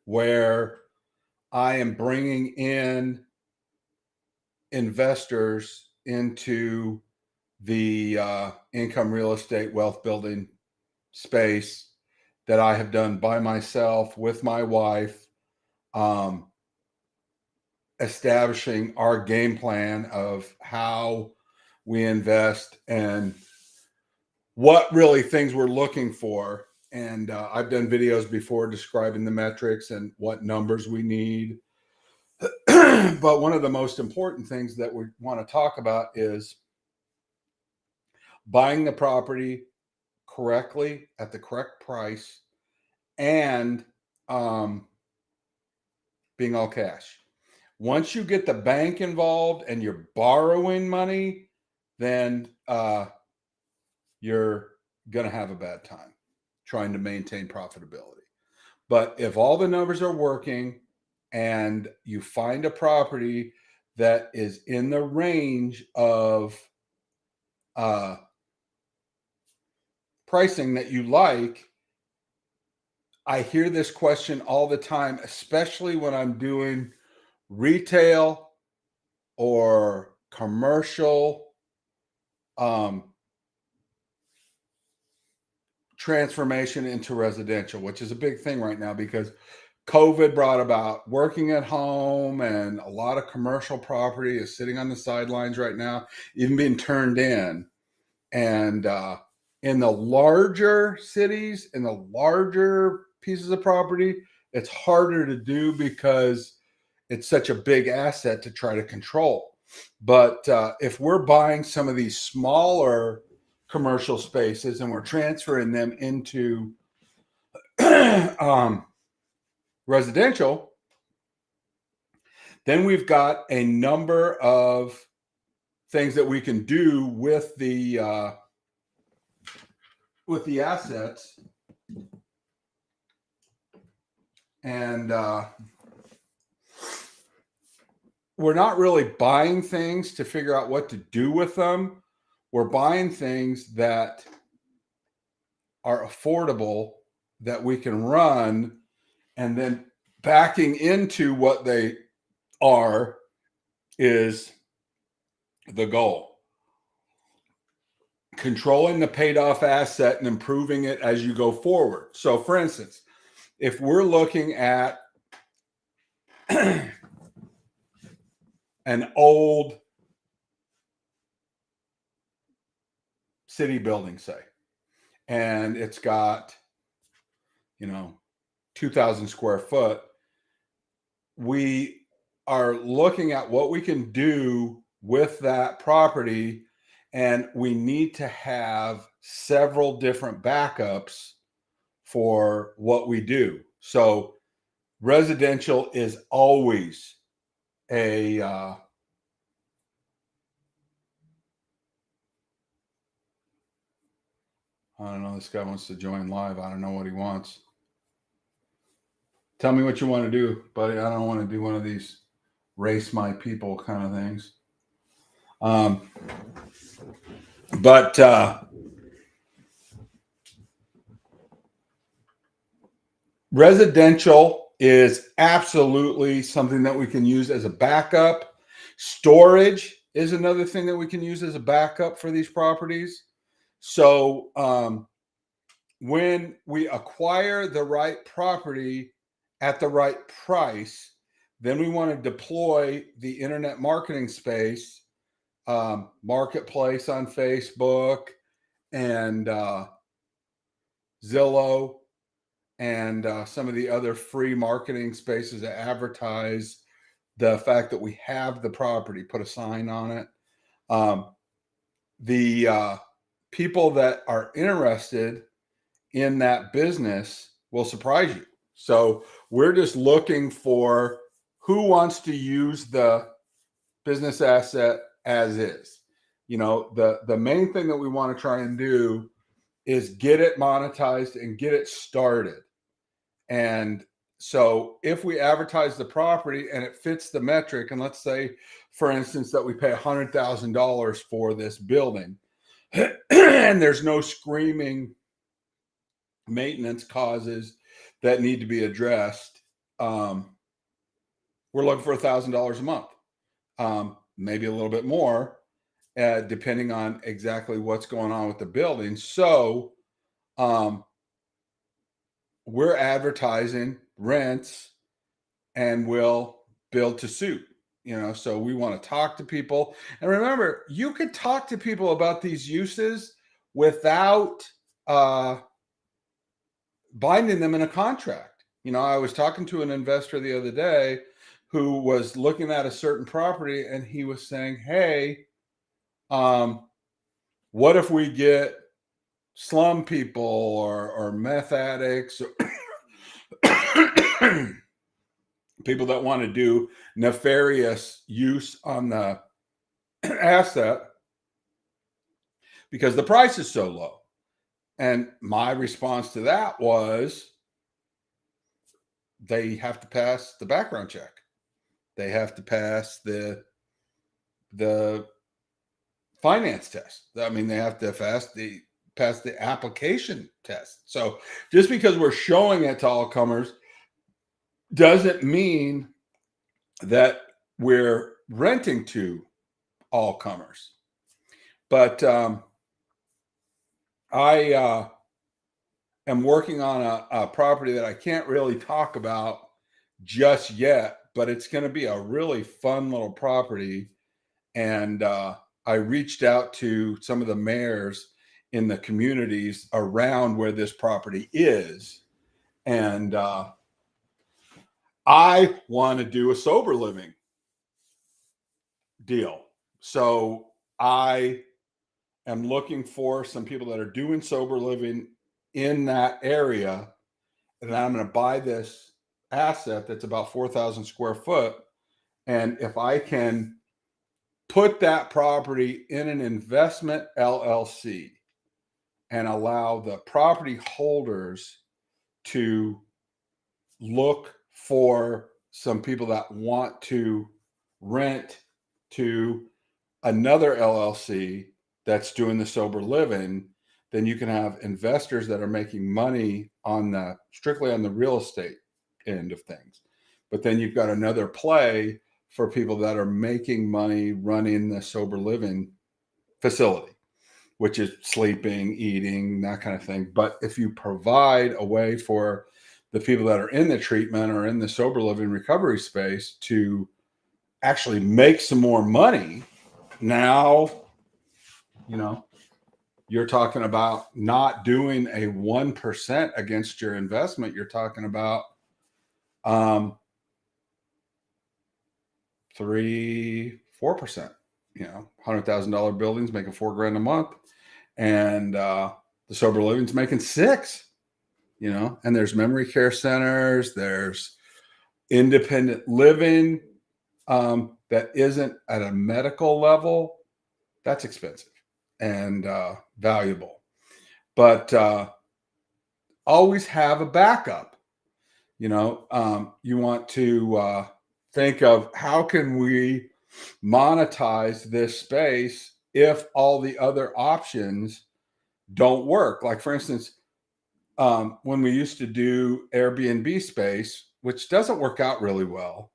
where I am bringing in investors into the income real estate wealth building space that I have done by myself with my wife, um, establishing our game plan of how we invest and what really things we're looking for. And I've done videos before describing the metrics and what numbers we need. But one of the most important things that we want to talk about is buying the property correctly at the correct price and um, being all cash. Once you get the bank involved and you're borrowing money, then you're going to have a bad time trying to maintain profitability. But if all the numbers are working and you find a property that is in the range of pricing that you like, I hear this question all the time, especially when I'm doing retail or commercial transformation into residential, which is a big thing right now because COVID brought about working at home, and a lot of commercial property is sitting on the sidelines right now, even being turned in. And in the larger cities, in the larger pieces of property, it's harder to do because it's such a big asset to try to control. But if we're buying some of these smaller commercial spaces and we're transferring them into residential, then we've got a number of things that we can do with the assets, and we're not really buying things to figure out what to do with them. We're buying things that are affordable that we can run, and then backing into what they are is the goal. Controlling the paid off asset and improving it as you go forward. So for instance, if we're looking at an old city building, say, and it's got, 2,000 square foot, we are looking at what we can do with that property, and we need to have several different backups for what we do. So residential is always a I don't know, this guy wants to join live. I don't know what he wants. Tell me what you want to do, buddy. I don't want to do one of these race my people kind of things. But residential is absolutely something that we can use as a backup. Storage is another thing that we can use as a backup for these properties. So when we acquire the right property at the right price, then we want to deploy the internet marketing space, marketplace on Facebook and Zillow, and some of the other free marketing spaces that advertise the fact that we have the property, put a sign on it. The people that are interested in that business will surprise you. So we're just looking for who wants to use the business asset as is. The main thing that we want to try and do is get it monetized and get it started. And so if we advertise the property and it fits the metric, and let's say, for instance, that we pay $100,000 for this building, and there's no screaming maintenance causes that need to be addressed, we're looking for $1,000 a month, maybe a little bit more, depending on exactly what's going on with the building. So we're advertising rents and we'll build to suit. So we want to talk to people. And remember, you could talk to people about these uses without binding them in a contract. I was talking to an investor the other day who was looking at a certain property, and he was saying, hey, what if we get slum people or meth addicts or people that want to do nefarious use on the asset because the price is so low? And my response to that was, they have to pass the background check. They have to pass the finance test. I mean, they have to pass the application test. So just because we're showing it to all comers doesn't mean that we're renting to all comers. But I am working on a property that I can't really talk about just yet, but it's going to be a really fun little property. And I reached out to some of the mayors in the communities around where this property is. And I want to do a sober living deal. So I am looking for some people that are doing sober living in that area. And I'm going to buy this asset that's about 4,000 square foot. And if I can put that property in an investment LLC and allow the property holders to look for some people that want to rent to another LLC that's doing the sober living, then you can have investors that are making money strictly on the real estate end of things. But then you've got another play for people that are making money running the sober living facility, which is sleeping, eating, that kind of thing. But if you provide a way for the people that are in the treatment or in the sober living recovery space to actually make some more money, now, you're talking about not doing a 1% against your investment. You're talking about 3-4%, $100,000 buildings making $4,000 a month, and the sober living's making $6,000. And there's memory care centers, there's independent living that isn't at a medical level. That's expensive and valuable, but always have a backup. You want to think of how can we monetize this space if all the other options don't work. Like, for instance, when we used to do Airbnb space, which doesn't work out really well,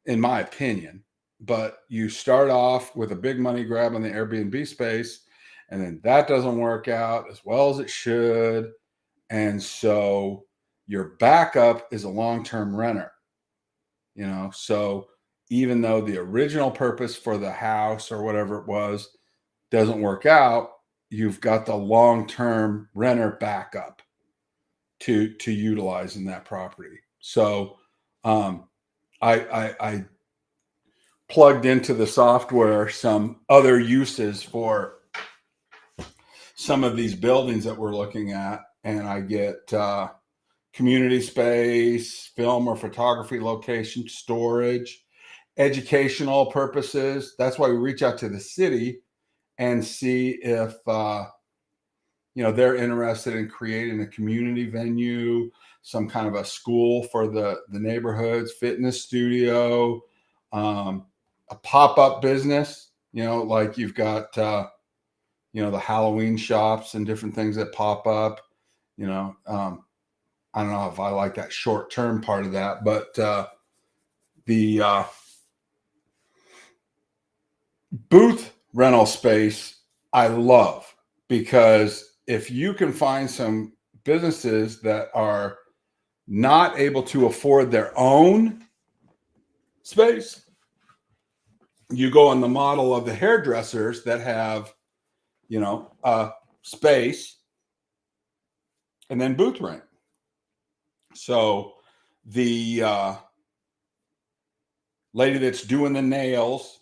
in my opinion, but you start off with a big money grab on the Airbnb space, and then that doesn't work out as well as it should. And so your backup is a long-term renter, so even though the original purpose for the house or whatever it was doesn't work out, you've got the long-term renter backup to utilize in that property. So I plugged into the software some other uses for some of these buildings that we're looking at, and I get community space, film or photography location, storage, educational purposes. That's why we reach out to the city and see if they're interested in creating a community venue, some kind of a school for the neighborhoods, fitness studio, a pop-up business, like you've got the Halloween shops and different things that pop up, I don't know if I like that short-term part of that, but the booth rental space I love, because if you can find some businesses that are not able to afford their own space, you go on the model of the hairdressers that have, space and then booth rent. So the lady that's doing the nails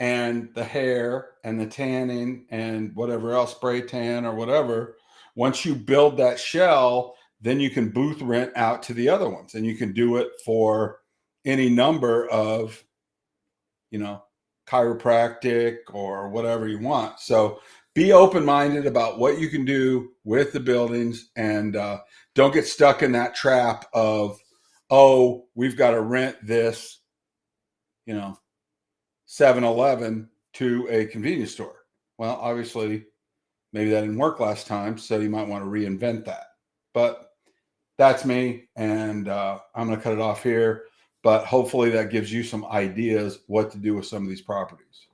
and the hair and the tanning and whatever else, spray tan or whatever, once you build that shell, then you can booth rent out to the other ones, and you can do it for any number of, chiropractic or whatever you want. So be open-minded about what you can do with the buildings, and don't get stuck in that trap of, oh, we've got to rent this, 7-Eleven to a convenience store. Well, obviously, maybe that didn't work last time, so you might want to reinvent that. But that's me, and I'm going to cut it off here. But hopefully that gives you some ideas what to do with some of these properties.